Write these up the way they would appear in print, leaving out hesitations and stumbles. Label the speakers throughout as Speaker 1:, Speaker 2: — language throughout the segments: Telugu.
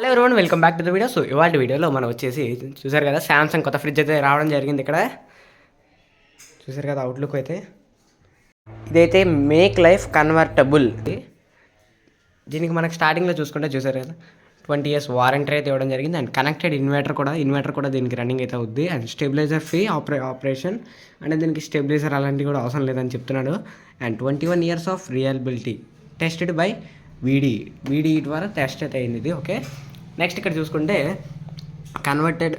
Speaker 1: Everyone welcome back to the video. So ఇవాళ వీడియోలో మనం వచ్చేసి చూసారు కదా, శాంసంగ్ కొత్త ఫ్రిడ్జ్ అయితే రావడం జరిగింది. ఇక్కడ చూసారు కదా అవుట్లుక్ అయితే. ఇదైతే మేక్ లైఫ్ కన్వర్టబుల్. దీనికి మనకు స్టార్టింగ్లో చూసుకుంటే చూసారు కదా 20 years వారంటీ అయితే ఇవ్వడం జరిగింది. అండ్ కనెక్టెడ్ ఇన్వర్టర్ కూడా దీనికి రన్నింగ్ అయితే అవుద్ది. అండ్ స్టెబిలైజర్ ఫ్రీ ఆపరేషన్ అంటే దీనికి స్టెబిలైజర్ అలాంటివి కూడా అవసరం లేదని చెప్తున్నాడు. And 21 years of reliability tested by వీడి ద్వారా టెస్ట్ అయితే అయింది ఇది. ఓకే, నెక్స్ట్ ఇక్కడ చూసుకుంటే కన్వర్టెడ్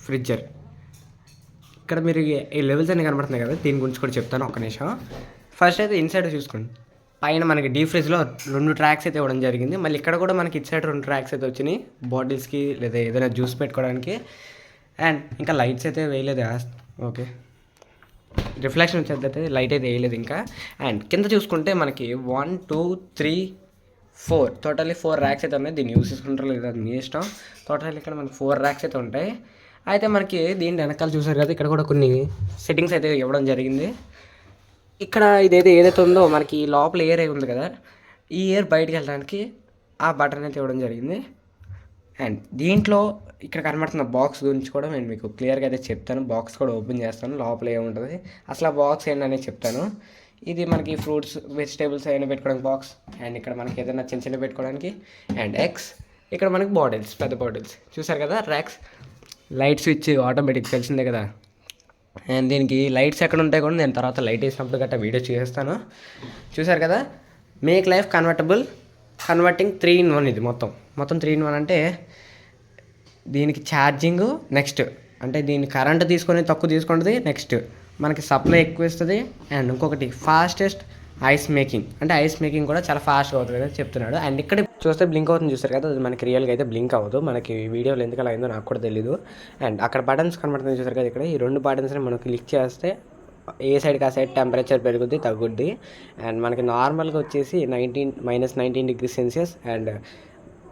Speaker 1: ఫ్రిడ్జర్. ఇక్కడ మీరు ఈ లెవెల్స్ అన్నీ కనబడుతున్నాయి కదా, దీని గురించి కూడా చెప్తాను ఒక్క నిమిషం. ఫస్ట్ అయితే ఇన్సైడ్ చూసుకోండి. పైన మనకి డీప్ ఫ్రిడ్జ్లో 2 ట్రాక్స్ అయితే ఇవ్వడం జరిగింది. మళ్ళీ ఇక్కడ కూడా మనకి ఇటు సైడ్ 2 ట్రాక్స్ అయితే వచ్చినాయి, బాటిల్స్కి లేదా ఏదైనా జ్యూస్ పెట్టుకోవడానికి. అండ్ ఇంకా లైట్స్ అయితే వేయలేదు. ఓకే, రిఫ్లెక్షన్ వచ్చేది లైట్ అయితే వేయలేదు ఇంకా. అండ్ కింద చూసుకుంటే మనకి 1 2 3 4 టోటల్లీ 4 ర్యాక్స్ అయితే ఉన్నాయి. దీన్ని యూస్ చేసుకుంటారు లేదా మీ ఇష్టం. టోటల్ ఇక్కడ మనకి 4 ర్యాక్స్ అయితే ఉంటాయి. అయితే మనకి దీని వెనకాల చూసారు కదా, ఇక్కడ కూడా కొన్ని సెట్టింగ్స్ అయితే ఇవ్వడం జరిగింది. ఇక్కడ ఏదైతే ఉందో మనకి లోపల ఎయిర్ ఉంది కదా, ఈ ఎయిర్ బయటికి వెళ్ళడానికి ఆ బటన్ అయితే ఇవ్వడం జరిగింది. అండ్ దీంట్లో ఇక్కడ కనబడుతున్న బాక్స్ గురించి కూడా నేను మీకు క్లియర్గా అయితే చెప్తాను. బాక్స్ కూడా ఓపెన్ చేస్తాను, లోపల ఏముంటుంది అసలు ఆ బాక్స్ ఏంటనేది చెప్తాను. ఇది మనకి ఫ్రూట్స్ వెజిటేబుల్స్ అయినా పెట్టుకోవడానికి బాక్స్. అండ్ ఇక్కడ మనకి ఏదైనా చిన్న పెట్టుకోవడానికి. అండ్ ఎగ్స్, ఇక్కడ మనకి బాటిల్స్, పెద్ద బాటిల్స్ చూసారు కదా. ర్యాక్స్, లైట్ స్విచ్ ఆటోమేటిక్ తెలిసిందే కదా. అండ్ దీనికి లైట్స్ ఎక్కడ ఉంటాయి కూడా నేను తర్వాత లైట్ వేసినప్పుడు గట్టా వీడియో చేస్తాను. చూసారు కదా, మేక్ లైఫ్ కన్వర్టింగ్ 3 in 1. ఇది మొత్తం 3 in 1 అంటే దీనికి ఛార్జింగ్ నెక్స్ట్ అంటే దీని కరెంట్ తక్కువ తీసుకుంటుంది. నెక్స్ట్ మనకి సప్లై ఎక్కువ ఇస్తుంది. అండ్ ఇంకొకటి ఫాస్టెస్ట్ ఐస్ మేకింగ్ కూడా చాలా ఫాస్ట్గా అవుతుంది కదా చెప్తున్నాడు. అండ్ ఇక్కడ చూస్తే బ్లింక్ అవుతుంది చూస్తారు కదా, అది మనకి రియల్గా అయితే బ్లింక్ అవ్వదు. మనకి వీడియోలో ఎందుకు అలా అయిందో నాకు కూడా తెలీదు. అండ్ అక్కడ బటన్స్ కనబడుతుంది చూసారు కదా, ఇక్కడ ఈ 2 బటన్స్ని మనం క్లిక్ చేస్తే ఏ సైడ్కి ఆ సైడ్ టెంపరేచర్ పెరుగుద్ది తగ్గుద్ది. అండ్ మనకి నార్మల్గా వచ్చేసి -19 degrees Celsius and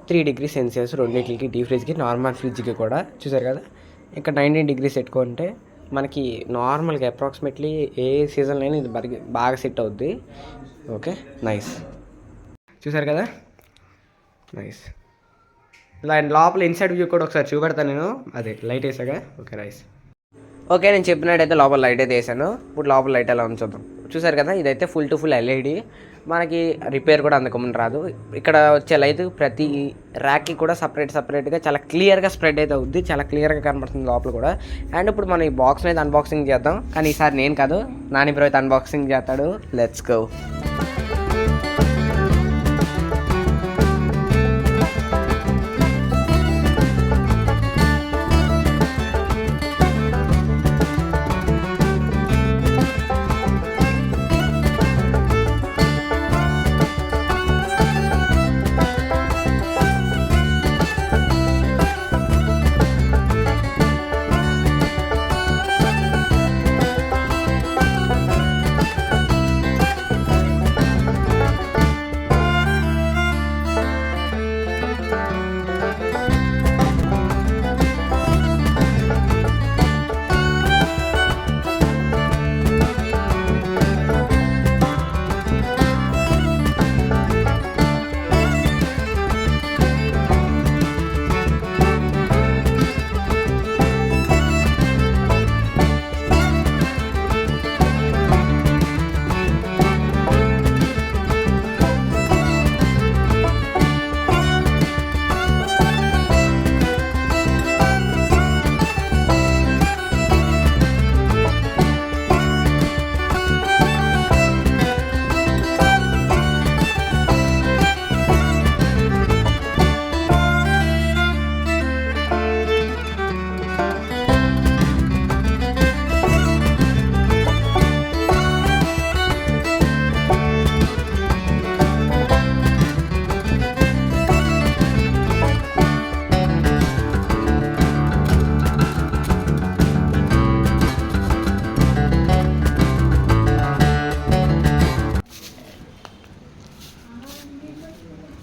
Speaker 1: 3 degrees Celsius రెండింటికి, డీప్ ఫ్రిడ్జ్కి నార్మల్ ఫ్రిడ్జ్కి కూడా. చూసారు కదా, ఇక్కడ 19 degrees పెట్టుకుంటే మనకి నార్మల్గా అప్రాక్సిమేట్లీ ఏ సీజన్లో అయినా ఇది బాగా సెట్ అవుద్ది. Okay, nice. చూసారు కదా, నైస్. అండ్ లోపల ఇన్సైడ్ వ్యూ కూడా ఒకసారి చూపెడతాను నేను. అదే లైట్ వేసాగా. Okay, nice. ఓకే, నేను చెప్పినట్టయితే లోపల లైట్ అయితే వేసాను. ఇప్పుడు లోపల లైట్ ఎలా ఉంచుదాం. చూసారు కదా, ఇదైతే ఫుల్ టు ఫుల్ LED. మనకి రిపేర్ కూడా అందుకమని రాదు. ఇక్కడ వచ్చే లైట్ ప్రతి ర్యాక్కి కూడా సపరేట్గా చాలా క్లియర్గా స్ప్రెడ్ అయితే అవుద్ది. చాలా క్లియర్గా కనబడుతుంది లోపల కూడా. అండ్ ఇప్పుడు మనం ఈ బాక్స్ని అయితే అన్బాక్సింగ్ చేద్దాం. కానీ ఈసారి నేను కాదు, నాని బ్రో అయితే అన్బాక్సింగ్ చేస్తాడు. Let's go.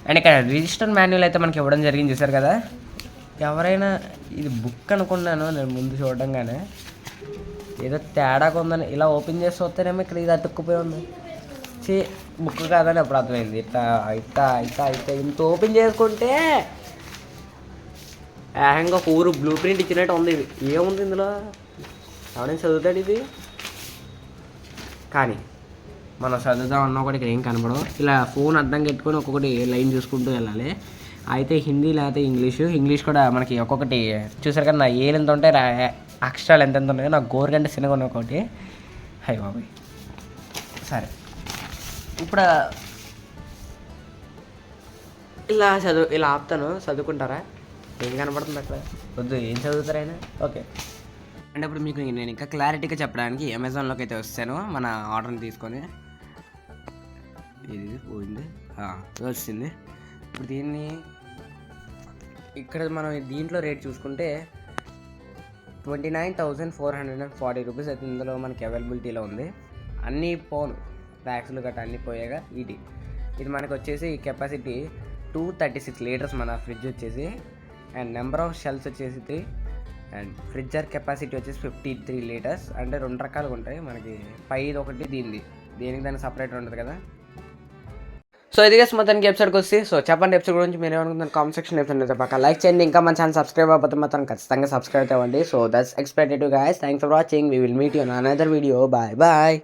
Speaker 1: అండ్ ఇక్కడ రిజిస్టర్ మాన్యువల్ అయితే మనకి ఇవ్వడం జరిగింది చూసారు కదా. ఎవరైనా ఇది బుక్ అనుకున్నాను నేను ముందు చూడడంగానే, ఏదో తేడాగా ఉందని ఇలా ఓపెన్ చేసి వస్తేనేమో ఇక్కడ ఇది అతుక్కుపోయి ఉంది. బుక్ కాదని అప్పుడు అర్థమైంది. ఇట్లా ఇంత ఓపెన్ చేసుకుంటే ఏకంగా ఒక ఊరు బ్లూ ప్రింట్ ఇచ్చినట్టు ఉంది. ఇది ఏముంది ఇందులో? ఎవడైనా చదువుతాడు ఇది? కానీ మనం చదువుదాం అన్న ఒకటి ఇక్కడ ఏం కనపడవు. ఇలా ఫోన్ అడ్డం పెట్టుకొని ఒక్కొక్కటి లైన్ చూసుకుంటూ వెళ్ళాలి. అయితే హిందీ లేకపోతే ఇంగ్లీష్ కూడా మనకి ఒక్కొక్కటి చూసారు కదా. నా ఏలు ఎంత ఉంటాయి, అక్షరాలు ఎంత ఉంటాయి. నాకు గోరుగంట చిన్నగా ఉన్న ఒకటి. హై బాబాయ్. సరే, ఇప్పుడు ఇలా ఆపుతాను. చదువుకుంటారా? ఏం కనపడుతుంది అక్కడ? వద్దు, ఏం చదువుతారైనా? ఓకే. అంటే ఇప్పుడు మీకు నేను ఇంకా క్లారిటీగా చెప్పడానికి అమెజాన్లోకి అయితే వస్తాను మన ఆర్డర్ని తీసుకొని. ఇది పోయింది, వచ్చింది. ఇప్పుడు దీన్ని ఇక్కడ మనం దీంట్లో రేట్ చూసుకుంటే 29,440 రూపీస్ అయితే ఇందులో మనకి అవైలబిలిటీలో ఉంది. అన్నీ పోను, ట్యాక్స్లు గట్రా అన్నీ పోయాగా. ఇది మనకు వచ్చేసి కెపాసిటీ 236 లీటర్స్ మన ఫ్రిడ్జ్ వచ్చేసి. అండ్ నెంబర్ ఆఫ్ షెల్స్ వచ్చేసి 3. అండ్ ఫ్రిడ్జర్ కెపాసిటీ వచ్చేసి 53 లీటర్స్. అంటే 2 రకాలుగా ఉంటాయి మనకి. పైది ఒకటి, దేనికి దానికి సపరేట్ ఉంటుంది కదా. సో ఇది గైస్ మొత్తానికి ఎపిసోడ్కి వస్తే. సో చెప్పండి, ఎపిసోడ్ గురించి మీరు ఏమనుకుంటున్నారు కామెంట్ సెక్షన్ అయితే పక్క లైక్ చేయండి. ఇంకా మన ఛానల్ సబ్స్క్రైబ్ అవ్వకపోతే మాత్రం ఖచ్చితంగా సబ్స్క్రైబ్ అవ్వండి. So that's expected guys. Thanks for watching. We will meet you in another video. Bye bye.